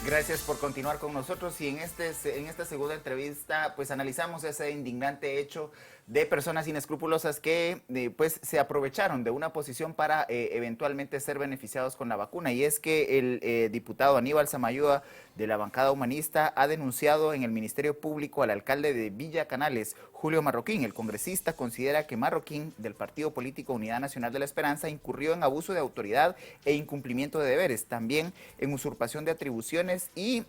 Gracias por continuar con nosotros y en esta segunda entrevista pues analizamos ese indignante hecho de personas inescrupulosas que pues se aprovecharon de una posición para eventualmente ser beneficiados con la vacuna. Y es que el diputado Aníbal Samayoa de la bancada humanista ha denunciado en el Ministerio Público al alcalde de Villa Canales, Julio Marroquín. El congresista considera que Marroquín, del partido político Unidad Nacional de la Esperanza, incurrió en abuso de autoridad e incumplimiento de deberes, también en usurpación de atribuciones y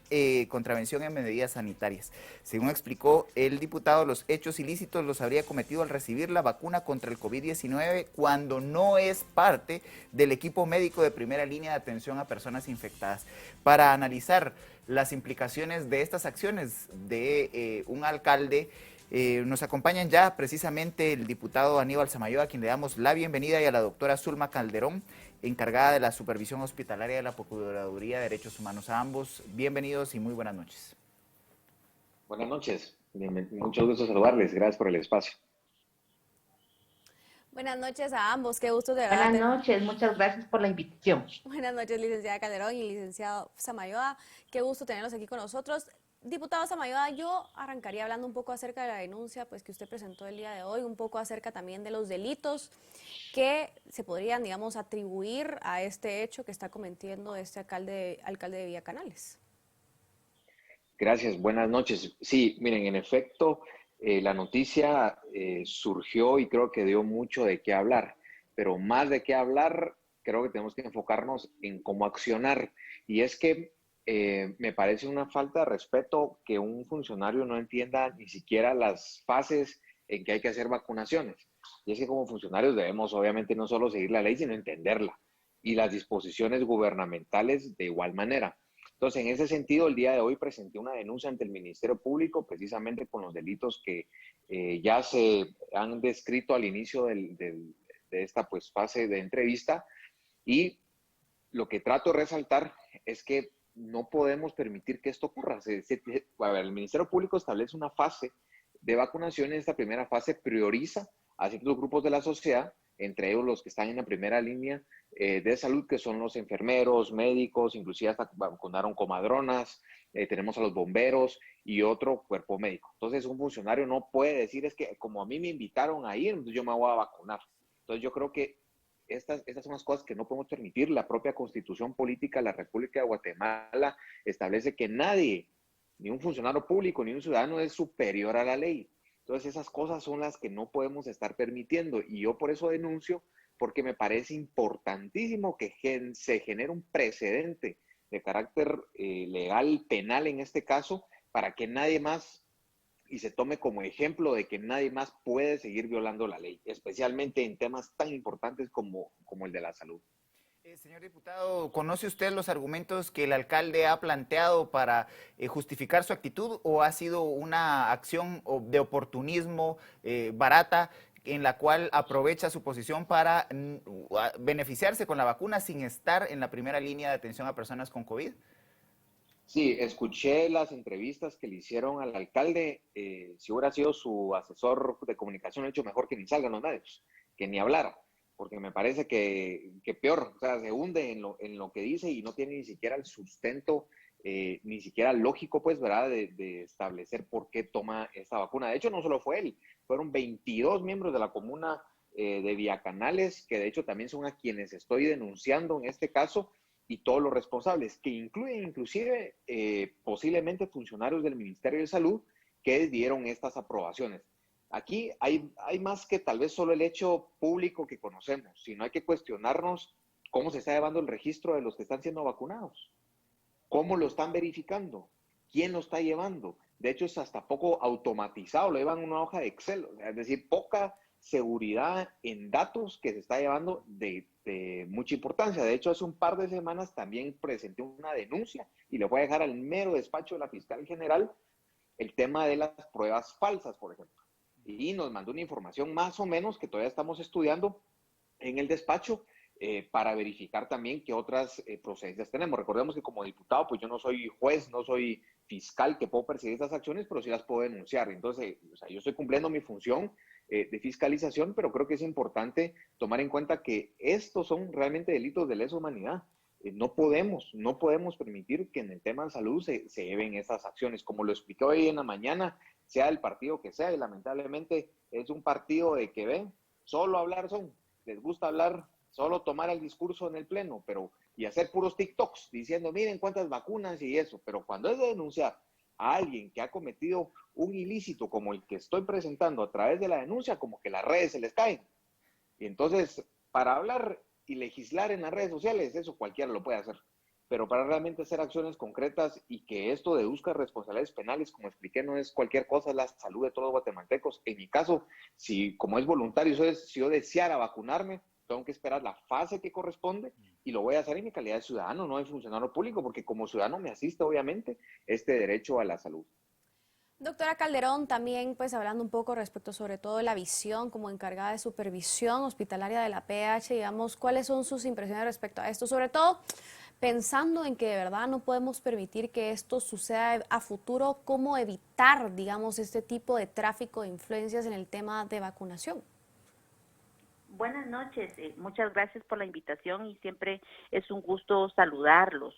contravención en medidas sanitarias. Según explicó el diputado, los hechos ilícitos los habría cometido al recibir la vacuna contra el COVID-19 cuando no es parte del equipo médico de primera línea de atención a personas infectadas. Para analizar las implicaciones de estas acciones de un alcalde, nos acompañan ya precisamente el diputado Aníbal Samayoa, a quien le damos la bienvenida, y a la doctora Zulma Calderón, encargada de la supervisión hospitalaria de la Procuraduría de Derechos Humanos. A ambos, bienvenidos y muy buenas noches. Buenas noches, mucho gusto saludarles, gracias por el espacio. Buenas noches a ambos, qué gusto de Buenas verdad. noches, muchas gracias por la invitación. Buenas noches, licenciada Calderón y licenciado Samayoa, qué gusto tenerlos aquí con nosotros. Diputado Samayoa, yo arrancaría hablando un poco acerca de la denuncia pues, que usted presentó el día de hoy, un poco acerca también de los delitos que se podrían, digamos, atribuir a este hecho que está cometiendo este alcalde de Villa Canales. Gracias, buenas noches. Sí, miren, en efecto, la noticia surgió y creo que dio mucho de qué hablar, pero más de qué hablar, creo que tenemos que enfocarnos en cómo accionar. Y es que me parece una falta de respeto que un funcionario no entienda ni siquiera las fases en que hay que hacer vacunaciones. Y es que como funcionarios debemos obviamente no solo seguir la ley, sino entenderla y las disposiciones gubernamentales de igual manera. Entonces, en ese sentido, el día de hoy presenté una denuncia ante el Ministerio Público precisamente con los delitos que ya se han descrito al inicio de esta pues, fase de entrevista, y lo que trato de resaltar es que no podemos permitir que esto ocurra. A ver, el Ministerio Público establece una fase de vacunación. En esta primera fase prioriza a ciertos grupos de la sociedad, entre ellos los que están en la primera línea de salud, que son los enfermeros, médicos, inclusive hasta vacunaron comadronas, tenemos a los bomberos y otro cuerpo médico. Entonces, un funcionario no puede decir, es que como a mí me invitaron a ir, entonces yo me voy a vacunar. Entonces, yo creo que estas son las cosas que no podemos permitir. La propia Constitución Política de la República de Guatemala establece que nadie, ni un funcionario público, ni un ciudadano, es superior a la ley. Entonces, esas cosas son las que no podemos estar permitiendo. Y yo por eso denuncio, porque me parece importantísimo que se genere un precedente de carácter legal, penal en este caso, para que nadie más, y se tome como ejemplo de que nadie más puede seguir violando la ley, especialmente en temas tan importantes como el de la salud. Señor diputado, ¿conoce usted los argumentos que el alcalde ha planteado para justificar su actitud, o ha sido una acción de oportunismo barata en la cual aprovecha su posición para beneficiarse con la vacuna sin estar en la primera línea de atención a personas con COVID? Sí, escuché las entrevistas que le hicieron al alcalde. Si hubiera sido su asesor de comunicación, he hecho mejor que ni salgan los medios, que ni hablara, porque me parece que peor, o sea, se hunde en lo que dice y no tiene ni siquiera el sustento, ni siquiera lógico, pues, ¿verdad?, de establecer por qué toma esta vacuna. De hecho, no solo fue él, fueron 22 miembros de la comuna de Villacanales, que de hecho también son a quienes estoy denunciando en este caso, y todos los responsables, que incluyen inclusive posiblemente funcionarios del Ministerio de Salud que dieron estas aprobaciones. Aquí hay más que tal vez solo el hecho público que conocemos, sino hay que cuestionarnos cómo se está llevando el registro de los que están siendo vacunados, cómo lo están verificando, quién lo está llevando. De hecho, es hasta poco automatizado, lo llevan en una hoja de Excel, es decir, poca seguridad en datos que se está llevando de mucha importancia. De hecho, hace un par de semanas también presenté una denuncia y le voy a dejar al mero despacho de la fiscal general el tema de las pruebas falsas, por ejemplo. Y nos mandó una información más o menos que todavía estamos estudiando en el despacho para verificar también qué otras procedencias tenemos. Recordemos que como diputado, pues yo no soy juez, no soy fiscal que puedo perseguir estas acciones, pero sí las puedo denunciar. Entonces, o sea, yo estoy cumpliendo mi función de fiscalización, pero creo que es importante tomar en cuenta que estos son realmente delitos de lesa humanidad. No podemos permitir que en el tema de salud se lleven esas acciones. Como lo expliqué hoy en la mañana, sea el partido que sea, y lamentablemente es un partido de que ven, solo hablar les gusta hablar, solo tomar el discurso en el pleno, y hacer puros TikToks diciendo, miren cuántas vacunas y eso, pero cuando es de denunciar a alguien que ha cometido un ilícito como el que estoy presentando a través de la denuncia, como que las redes se les caen. Y entonces, para hablar y legislar en las redes sociales, eso cualquiera lo puede hacer. Pero para realmente hacer acciones concretas y que esto deduzca responsabilidades penales, como expliqué, no es cualquier cosa, es la salud de todos los guatemaltecos. En mi caso, si como es voluntario, si yo deseara vacunarme, tengo que esperar la fase que corresponde y lo voy a hacer en mi calidad de ciudadano, no de funcionario público, porque como ciudadano me asiste, obviamente, este derecho a la salud. Doctora Calderón, también pues hablando un poco respecto sobre todo de la visión como encargada de supervisión hospitalaria de la PH, digamos, ¿cuáles son sus impresiones respecto a esto? Sobre todo pensando en que de verdad no podemos permitir que esto suceda a futuro, ¿cómo evitar, digamos, este tipo de tráfico de influencias en el tema de vacunación? Buenas noches, muchas gracias por la invitación y siempre es un gusto saludarlos.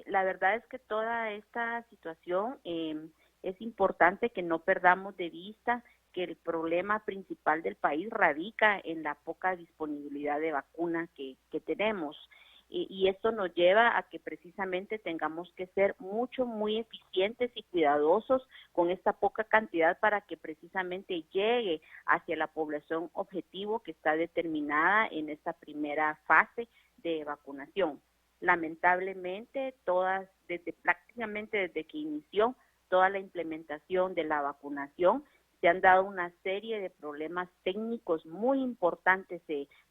La verdad es que toda esta situación es importante que no perdamos de vista que el problema principal del país radica en la poca disponibilidad de vacuna que tenemos. Y esto nos lleva a que precisamente tengamos que ser muy eficientes y cuidadosos con esta poca cantidad para que precisamente llegue hacia la población objetivo que está determinada en esta primera fase de vacunación. Lamentablemente, prácticamente desde que inició toda la implementación de la vacunación, se han dado una serie de problemas técnicos muy importantes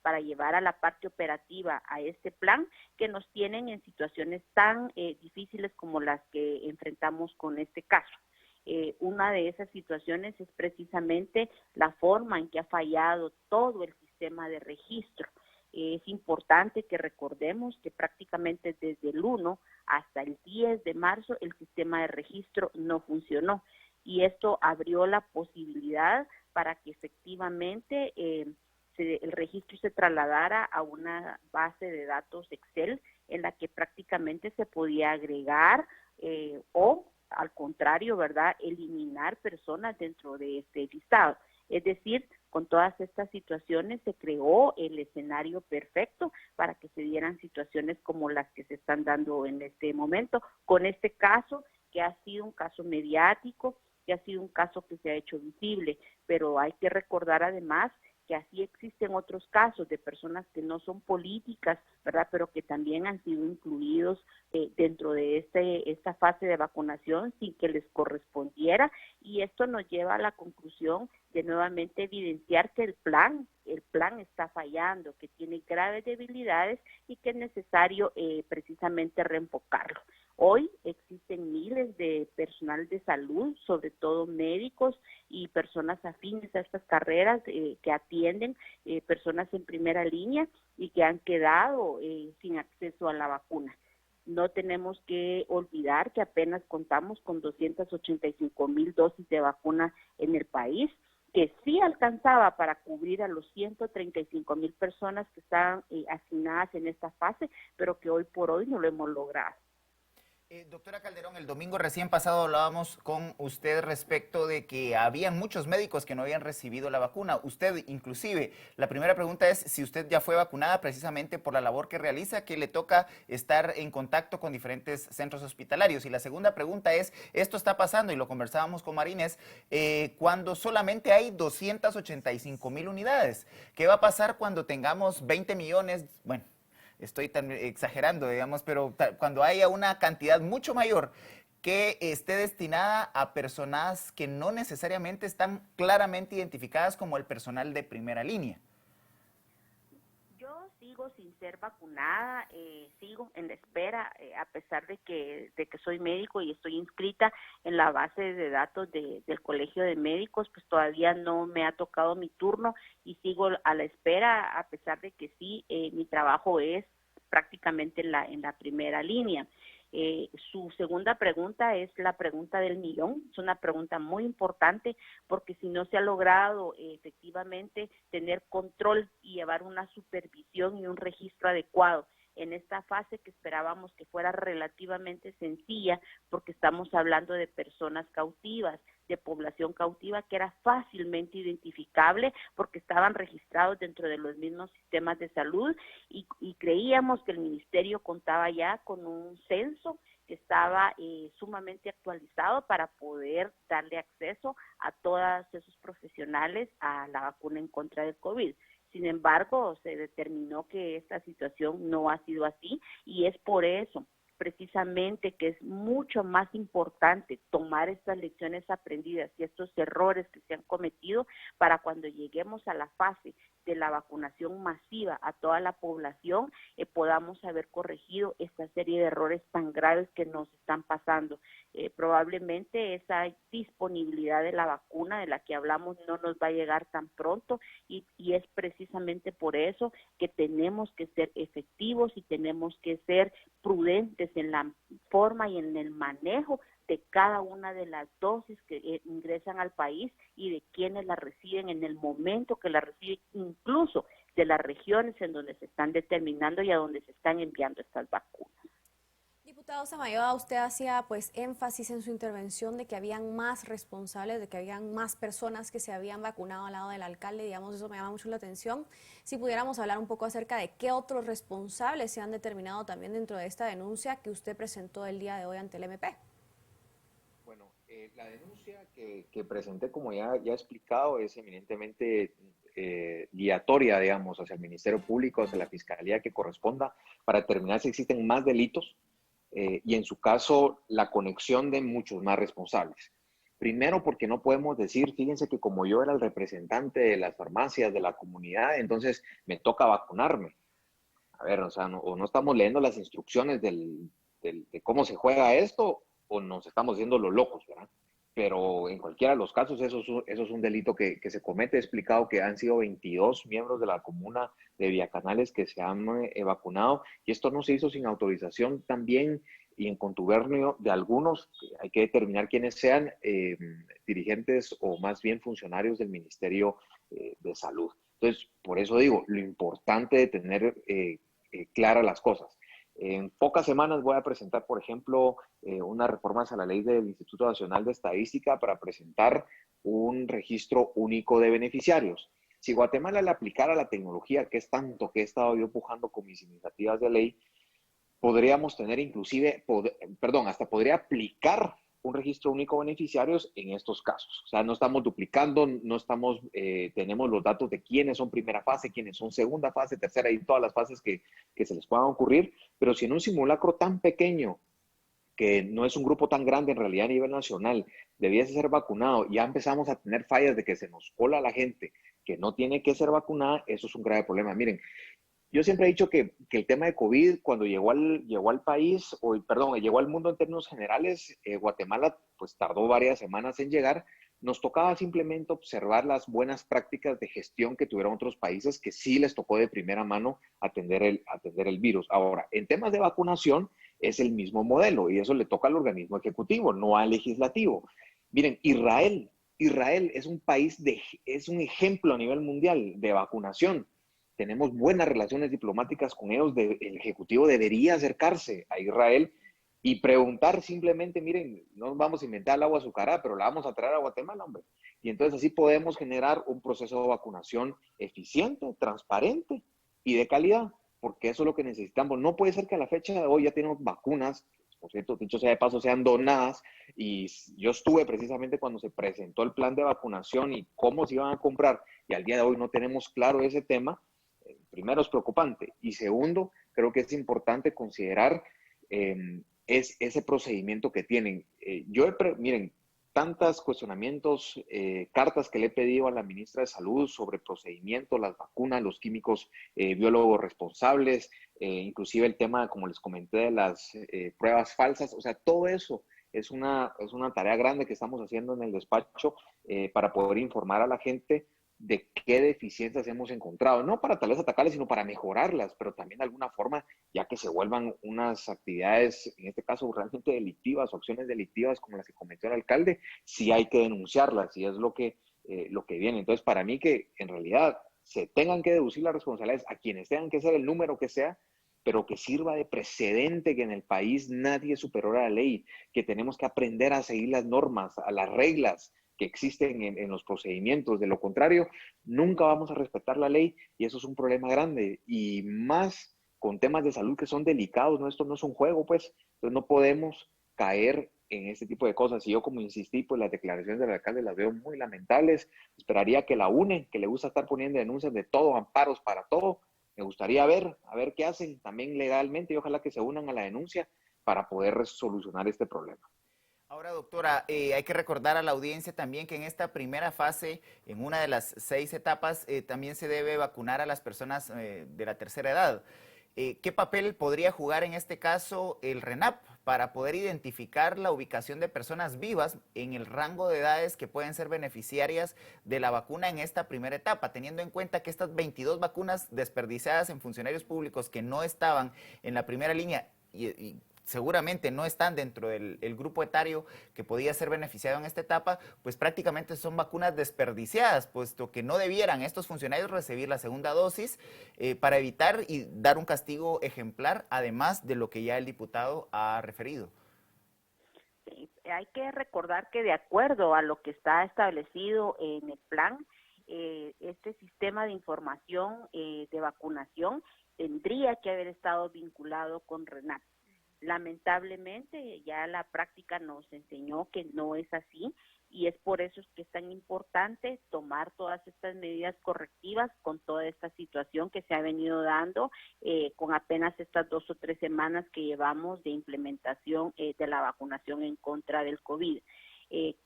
para llevar a la parte operativa a este plan, que nos tienen en situaciones tan difíciles como las que enfrentamos con este caso. Una de esas situaciones es precisamente la forma en que ha fallado todo el sistema de registro. Es importante que recordemos que prácticamente desde el 1 hasta el 10 de marzo el sistema de registro no funcionó. Y esto abrió la posibilidad para que efectivamente el registro se trasladara a una base de datos Excel en la que prácticamente se podía agregar o al contrario, ¿verdad?, eliminar personas dentro de este listado. Es decir, con todas estas situaciones se creó el escenario perfecto para que se dieran situaciones como las que se están dando en este momento, con este caso que ha sido un caso mediático, que ha sido un caso que se ha hecho visible, pero hay que recordar además que así existen otros casos de personas que no son políticas, ¿verdad?, pero que también han sido incluidos dentro de esta fase de vacunación sin que les correspondiera, y esto nos lleva a la conclusión de nuevamente evidenciar que el plan está fallando, que tiene graves debilidades y que es necesario precisamente reenfocarlo. Hoy existen miles de personal de salud, sobre todo médicos y personas afines a estas carreras que atienden personas en primera línea y que han quedado sin acceso a la vacuna. No tenemos que olvidar que apenas contamos con 285,000 dosis de vacuna en el país, que sí alcanzaba para cubrir a los 135,000 personas que están asignadas en esta fase, pero que hoy por hoy no lo hemos logrado. Doctora Calderón, el domingo recién pasado hablábamos con usted respecto de que habían muchos médicos que no habían recibido la vacuna. Usted inclusive, la primera pregunta es si usted ya fue vacunada precisamente por la labor que realiza, que le toca estar en contacto con diferentes centros hospitalarios. Y la segunda pregunta es, esto está pasando, y lo conversábamos con Marines, cuando solamente hay 285,000 unidades. ¿Qué va a pasar cuando tengamos 20 millones? Bueno, estoy tan exagerando, digamos, pero cuando haya una cantidad mucho mayor que esté destinada a personas que no necesariamente están claramente identificadas como el personal de primera línea. Yo sigo sin ser vacunada, sigo en la espera, a pesar de que soy médico y estoy inscrita en la base de datos del Colegio de Médicos, pues todavía no me ha tocado mi turno y sigo a la espera, a pesar de que sí, mi trabajo es prácticamente en la primera línea. Su segunda pregunta es la pregunta del millón, es una pregunta muy importante porque si no se ha logrado efectivamente tener control y llevar una supervisión y un registro adecuado en esta fase que esperábamos que fuera relativamente sencilla, porque estamos hablando de personas cautivas, de población cautiva que era fácilmente identificable porque estaban registrados dentro de los mismos sistemas de salud y creíamos que el ministerio contaba ya con un censo que estaba sumamente actualizado para poder darle acceso a todos esos profesionales a la vacuna en contra del COVID. Sin embargo, se determinó que esta situación no ha sido así y es por eso precisamente que es mucho más importante tomar estas lecciones aprendidas y estos errores que se han cometido para cuando lleguemos a la fase de la vacunación masiva a toda la población, podamos haber corregido esta serie de errores tan graves que nos están pasando. Probablemente esa disponibilidad de la vacuna de la que hablamos no nos va a llegar tan pronto y es precisamente por eso que tenemos que ser efectivos y tenemos que ser prudentes en la forma y en el manejo de cada una de las dosis que ingresan al país y de quienes la reciben en el momento que la reciben, incluso de las regiones en donde se están determinando y a donde se están enviando estas vacunas. Diputado Samayoa, usted hacía pues énfasis en su intervención de que habían más responsables, de que habían más personas que se habían vacunado al lado del alcalde, digamos, eso me llama mucho la atención. Si pudiéramos hablar un poco acerca de qué otros responsables se han determinado también dentro de esta denuncia que usted presentó el día de hoy ante el MP. Bueno, la denuncia que presenté, como ya he explicado, es eminentemente guiatoria, digamos, hacia el Ministerio Público, hacia la Fiscalía que corresponda, para determinar si existen más delitos y en su caso la conexión de muchos más responsables. Primero porque no podemos decir, fíjense que como yo era el representante de las farmacias, de la comunidad, entonces me toca vacunarme. A ver, o sea, no estamos leyendo las instrucciones de cómo se juega esto o nos estamos haciendo los locos, ¿verdad? Pero en cualquiera de los casos eso es un delito que se comete. He explicado que han sido 22 miembros de la comuna de Villacanales que se han vacunado y esto no se hizo sin autorización también y en contubernio de algunos, hay que determinar quiénes sean dirigentes o más bien funcionarios del Ministerio de Salud. Entonces, por eso digo, lo importante de tener claras las cosas. En pocas semanas voy a presentar, por ejemplo, unas reformas a la ley del Instituto Nacional de Estadística para presentar un registro único de beneficiarios. Si Guatemala le aplicara la tecnología, que es tanto que he estado yo empujando con mis iniciativas de ley, podríamos tener inclusive, hasta podría aplicar un registro único de beneficiarios en estos casos. O sea, no estamos duplicando, tenemos los datos de quiénes son primera fase, quiénes son segunda fase, tercera y todas las fases que se les puedan ocurrir, pero si en un simulacro tan pequeño, que no es un grupo tan grande en realidad a nivel nacional, debiese ser vacunado, ya empezamos a tener fallas de que se nos cola la gente que no tiene que ser vacunada, eso es un grave problema. Miren, yo siempre he dicho que el tema de COVID, cuando llegó al país, llegó al mundo en términos generales, Guatemala pues tardó varias semanas en llegar, nos tocaba simplemente observar las buenas prácticas de gestión que tuvieron otros países que sí les tocó de primera mano atender el virus. Ahora, en temas de vacunación es el mismo modelo y eso le toca al organismo ejecutivo, no al legislativo. Miren, Israel es un país, es un ejemplo a nivel mundial de vacunación. Tenemos buenas relaciones diplomáticas con ellos, el Ejecutivo debería acercarse a Israel y preguntar simplemente, miren, no vamos a inventar el agua azucarada, pero la vamos a traer a Guatemala, hombre. Y entonces así podemos generar un proceso de vacunación eficiente, transparente y de calidad, porque eso es lo que necesitamos. No puede ser que a la fecha de hoy ya tenemos vacunas, por cierto, dicho sea de paso, sean donadas, y yo estuve precisamente cuando se presentó el plan de vacunación y cómo se iban a comprar, y al día de hoy no tenemos claro ese tema. Primero es preocupante y segundo, creo que es importante considerar es ese procedimiento que tienen. Miren, tantos cuestionamientos, cartas que le he pedido a la ministra de Salud sobre procedimientos, las vacunas, los químicos biólogos responsables, inclusive el tema, como les comenté, de las pruebas falsas, o sea, todo eso es una tarea grande que estamos haciendo en el despacho para poder informar a la gente de qué deficiencias hemos encontrado, no para tal vez atacarlas, sino para mejorarlas, pero también de alguna forma, ya que se vuelvan unas actividades, en este caso realmente delictivas o acciones delictivas como las que cometió el alcalde, sí hay que denunciarlas y es lo que viene. Entonces, para mí que en realidad se tengan que deducir las responsabilidades a quienes tengan que ser el número que sea, pero que sirva de precedente que en el país nadie es superior a la ley, que tenemos que aprender a seguir las normas, a las reglas que existen en los procedimientos. De lo contrario, nunca vamos a respetar la ley y eso es un problema grande. Y más con temas de salud que son delicados, ¿no? Esto no es un juego, pues. Entonces no podemos caer en este tipo de cosas. Y yo, como insistí, pues las declaraciones del alcalde las veo muy lamentables. Esperaría que la UNE, que le gusta estar poniendo denuncias de todo, amparos para todo, me gustaría ver, a ver qué hacen también legalmente y ojalá que se unan a la denuncia para poder solucionar este problema. Ahora, doctora, hay que recordar a la audiencia también que en esta primera fase, en una de las 6 etapas, también se debe vacunar a las personas de la tercera edad. ¿Qué papel podría jugar en este caso el RENAP para poder identificar la ubicación de personas vivas en el rango de edades que pueden ser beneficiarias de la vacuna en esta primera etapa, teniendo en cuenta que estas 22 vacunas desperdiciadas en funcionarios públicos que no estaban en la primera línea y seguramente no están dentro del grupo etario que podía ser beneficiado en esta etapa, pues prácticamente son vacunas desperdiciadas, puesto que no debieran estos funcionarios recibir la segunda dosis para evitar y dar un castigo ejemplar, además de lo que ya el diputado ha referido. Sí, hay que recordar que de acuerdo a lo que está establecido en el plan, este sistema de información de vacunación tendría que haber estado vinculado con RENAP. Lamentablemente ya la práctica nos enseñó que no es así y es por eso que es tan importante tomar todas estas medidas correctivas con toda esta situación que se ha venido dando con apenas estas 2 o 3 semanas que llevamos de implementación de la vacunación en contra del COVID.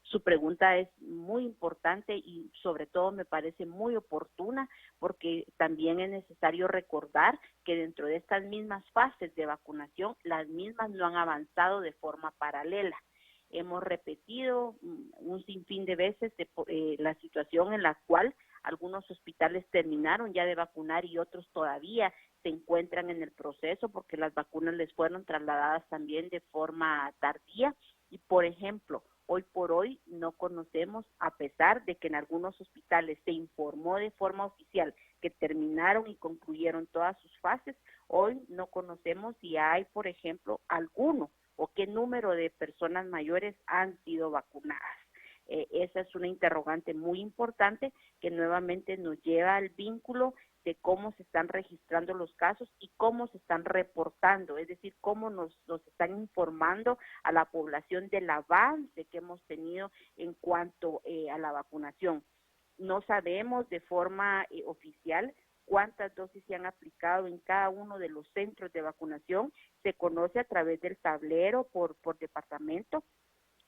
Su pregunta es muy importante y sobre todo me parece muy oportuna porque también es necesario recordar que dentro de estas mismas fases de vacunación, las mismas no han avanzado de forma paralela. Hemos repetido un sinfín de veces la situación en la cual algunos hospitales terminaron ya de vacunar y otros todavía se encuentran en el proceso porque las vacunas les fueron trasladadas también de forma tardía y, por ejemplo, hoy por hoy no conocemos, a pesar de que en algunos hospitales se informó de forma oficial que terminaron y concluyeron todas sus fases, hoy no conocemos si hay, por ejemplo, alguno o qué número de personas mayores han sido vacunadas. Esa es una interrogante muy importante que nuevamente nos lleva al vínculo de cómo se están registrando los casos y cómo se están reportando, es decir, cómo nos están informando a la población del avance que hemos tenido en cuanto a la vacunación. No sabemos de forma oficial cuántas dosis se han aplicado en cada uno de los centros de vacunación, se conoce a través del tablero por departamento,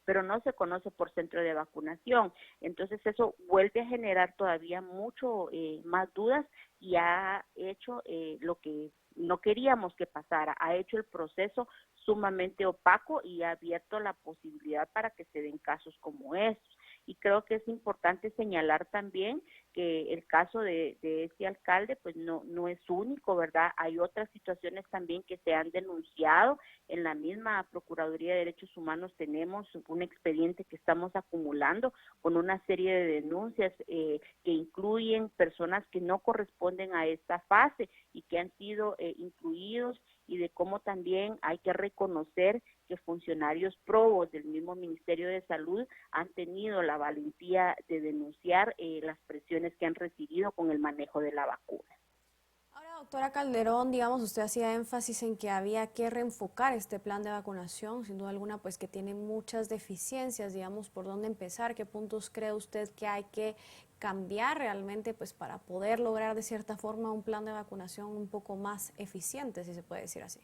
pero no se conoce por centro de vacunación. Entonces eso vuelve a generar todavía mucho más dudas y ha hecho lo que no queríamos que pasara, ha hecho el proceso sumamente opaco y ha abierto la posibilidad para que se den casos como estos. Y creo que es importante señalar también que el caso de este alcalde pues no es único, ¿verdad? Hay otras situaciones también que se han denunciado. En la misma Procuraduría de Derechos Humanos tenemos un expediente que estamos acumulando con una serie de denuncias que incluyen personas que no corresponden a esta fase y que han sido incluidos, y de cómo también hay que reconocer que funcionarios probos del mismo Ministerio de Salud han tenido la valentía de denunciar las presiones que han recibido con el manejo de la vacuna. Ahora, doctora Calderón, digamos, usted hacía énfasis en que había que reenfocar este plan de vacunación, sin duda alguna, pues que tiene muchas deficiencias, digamos, ¿por dónde empezar? ¿Qué puntos cree usted que hay que cambiar realmente, pues, para poder lograr de cierta forma un plan de vacunación un poco más eficiente, si se puede decir así?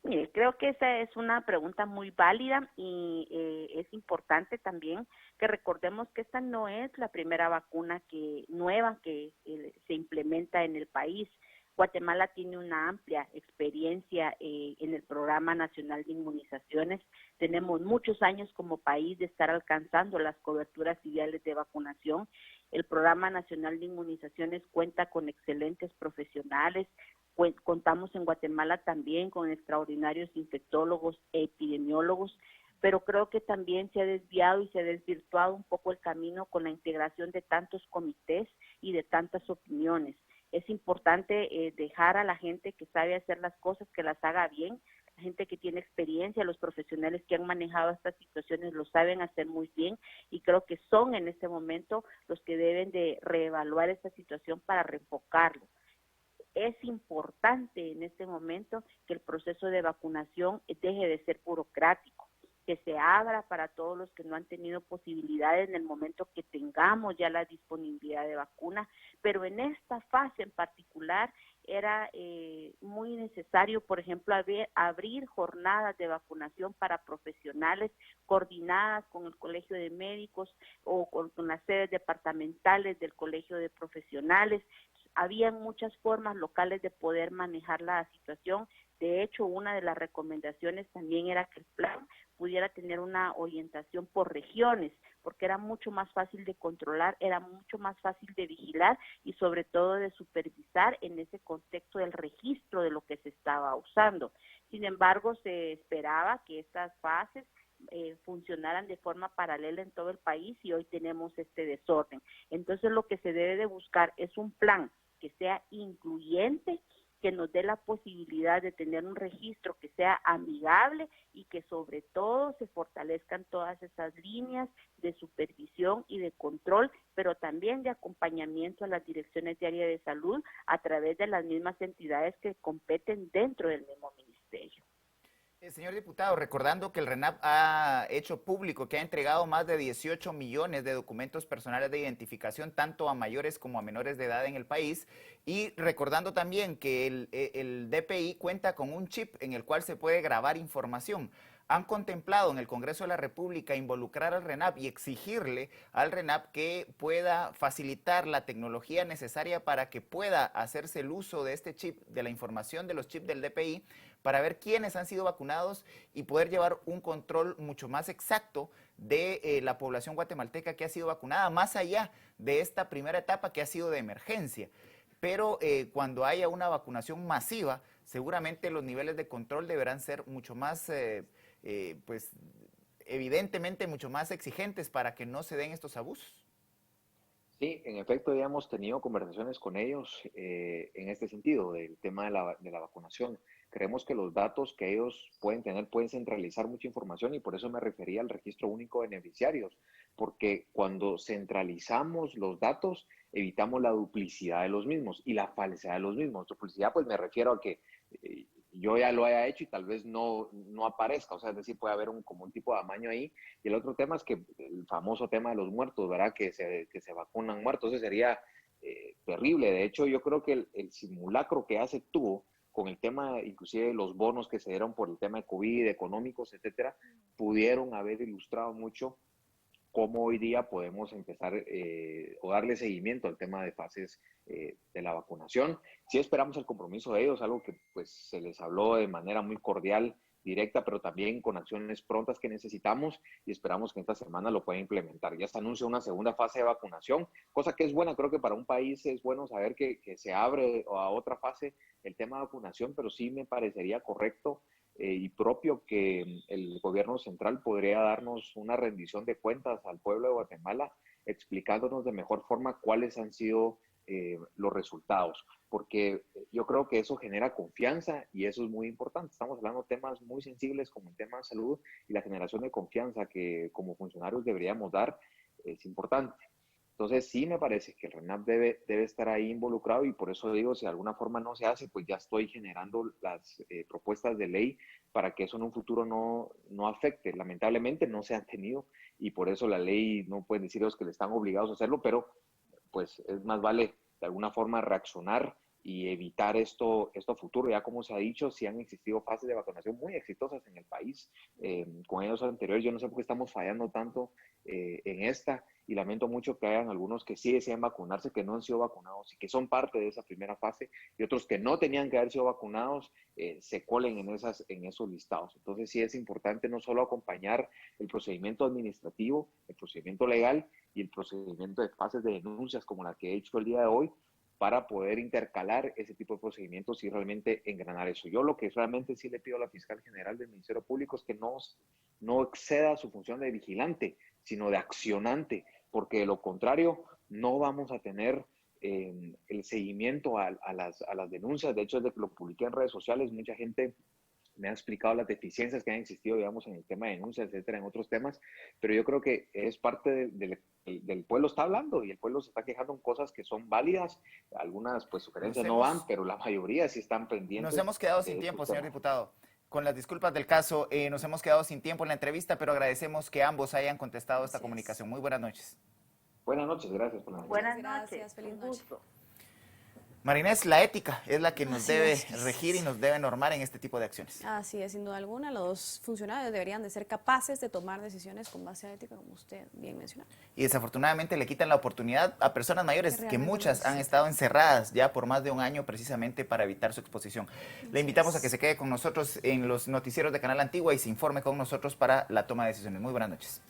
Mire, creo que esa es una pregunta muy válida y es importante también que recordemos que esta no es la primera vacuna nueva que se implementa en el país. Guatemala tiene una amplia experiencia en el Programa Nacional de Inmunizaciones. Tenemos muchos años como país de estar alcanzando las coberturas ideales de vacunación. El Programa Nacional de Inmunizaciones cuenta con excelentes profesionales. Pues contamos en Guatemala también con extraordinarios infectólogos e epidemiólogos, pero creo que también se ha desviado y se ha desvirtuado un poco el camino con la integración de tantos comités y de tantas opiniones. Es importante dejar a la gente que sabe hacer las cosas, que las haga bien, la gente que tiene experiencia, los profesionales que han manejado estas situaciones lo saben hacer muy bien y creo que son en este momento los que deben de reevaluar esta situación para reenfocarlo. Es importante en este momento que el proceso de vacunación deje de ser burocrático, que se abra para todos los que no han tenido posibilidades en el momento que tengamos ya la disponibilidad de vacuna, pero en esta fase en particular era muy necesario, por ejemplo, abrir jornadas de vacunación para profesionales coordinadas con el Colegio de Médicos o con las sedes departamentales del Colegio de Profesionales. Habían muchas formas locales de poder manejar la situación. De hecho, una de las recomendaciones también era que el plan pudiera tener una orientación por regiones, porque era mucho más fácil de controlar, era mucho más fácil de vigilar y sobre todo de supervisar en ese contexto del registro de lo que se estaba usando. Sin embargo, se esperaba que estas fases funcionaran de forma paralela en todo el país y hoy tenemos este desorden. Entonces, lo que se debe de buscar es un plan que sea incluyente, que nos dé la posibilidad de tener un registro que sea amigable y que sobre todo se fortalezcan todas esas líneas de supervisión y de control, pero también de acompañamiento a las direcciones de área de salud a través de las mismas entidades que competen dentro del mismo ministerio. Señor diputado, recordando que el RENAP ha hecho público que ha entregado más de 18 millones de documentos personales de identificación, tanto a mayores como a menores de edad en el país, y recordando también que el DPI cuenta con un chip en el cual se puede grabar información. ¿Han contemplado en el Congreso de la República involucrar al RENAP y exigirle al RENAP que pueda facilitar la tecnología necesaria para que pueda hacerse el uso de este chip, de la información de los chips del DPI, para ver quiénes han sido vacunados y poder llevar un control mucho más exacto de la población guatemalteca que ha sido vacunada, más allá de esta primera etapa que ha sido de emergencia? Pero cuando haya una vacunación masiva, seguramente los niveles de control deberán ser mucho más, pues evidentemente mucho más exigentes para que no se den estos abusos. Sí, en efecto, ya hemos tenido conversaciones con ellos en este sentido, del tema de la vacunación. Creemos que los datos que ellos pueden tener pueden centralizar mucha información y por eso me refería al registro único de beneficiarios, porque cuando centralizamos los datos, evitamos la duplicidad de los mismos y la falsedad de los mismos. Duplicidad, pues me refiero a que yo ya lo haya hecho y tal vez no aparezca, o sea, es decir, puede haber como un tipo de amaño ahí. Y el otro tema es que el famoso tema de los muertos, ¿verdad? Que se vacunan muertos, eso sería terrible. De hecho, yo creo que el simulacro que hace tuvo con el tema, inclusive los bonos que se dieron por el tema de COVID, económicos, etcétera, pudieron haber ilustrado mucho cómo hoy día podemos empezar o darle seguimiento al tema de fases de la vacunación. Sí esperamos el compromiso de ellos, algo que pues se les habló de manera muy cordial, directa, pero también con acciones prontas que necesitamos y esperamos que esta semana lo puedan implementar. Ya se anuncia una segunda fase de vacunación, cosa que es buena, creo que para un país es bueno saber que se abre a otra fase el tema de vacunación, pero sí me parecería correcto y propio que el gobierno central podría darnos una rendición de cuentas al pueblo de Guatemala, explicándonos de mejor forma cuáles han sido los resultados, porque yo creo que eso genera confianza y eso es muy importante. Estamos hablando de temas muy sensibles como el tema de salud y la generación de confianza que como funcionarios deberíamos dar es importante. Entonces sí me parece que el RENAP debe estar ahí involucrado y por eso digo, si de alguna forma no se hace, pues ya estoy generando las propuestas de ley para que eso en un futuro no afecte. Lamentablemente no se han tenido y por eso la ley no pueden deciros que le están obligados a hacerlo, pero pues es más vale de alguna forma reaccionar y evitar esto futuro. Ya como se ha dicho, sí han existido fases de vacunación muy exitosas en el país con años anteriores. Yo no sé por qué estamos fallando tanto en esta y lamento mucho que hayan algunos que sí desean vacunarse, que no han sido vacunados y que son parte de esa primera fase y otros que no tenían que haber sido vacunados se colen en esos listados. Entonces sí es importante no solo acompañar el procedimiento administrativo, el procedimiento legal y el procedimiento de fases de denuncias como la que he hecho el día de hoy, para poder intercalar ese tipo de procedimientos y realmente engranar eso. Yo lo que realmente sí le pido a la fiscal general del Ministerio Público es que no exceda su función de vigilante, sino de accionante, porque de lo contrario no vamos a tener el seguimiento a las denuncias. De hecho, desde que lo publiqué en redes sociales, mucha gente me ha explicado las deficiencias que han existido, digamos, en el tema de denuncias, etcétera, en otros temas, pero yo creo que es parte del pueblo está hablando y el pueblo se está quejando en cosas que son válidas, algunas pues sugerencias no van, pero la mayoría sí están pendientes. Nos hemos quedado sin tiempo, señor diputado. Con las disculpas del caso, nos hemos quedado sin tiempo en la entrevista, pero agradecemos que ambos hayan contestado esta comunicación. Muy buenas noches. Buenas noches, gracias por la noche. Buenas Gracias, noches, feliz un noche. gusto. Marinés, la ética es la que nos Así debe es. regir y nos debe normar en este tipo de acciones. Así es, sin duda alguna, los funcionarios deberían de ser capaces de tomar decisiones con base a la ética, como usted bien mencionó. Y desafortunadamente le quitan la oportunidad a personas mayores, que realmente muchas lo han necesitan. estado encerradas ya por más de un año precisamente para evitar su exposición. Le invitamos a que es. se quede con nosotros en los noticieros de Canal Antigua y se informe con nosotros para la toma de decisiones. Muy buenas noches.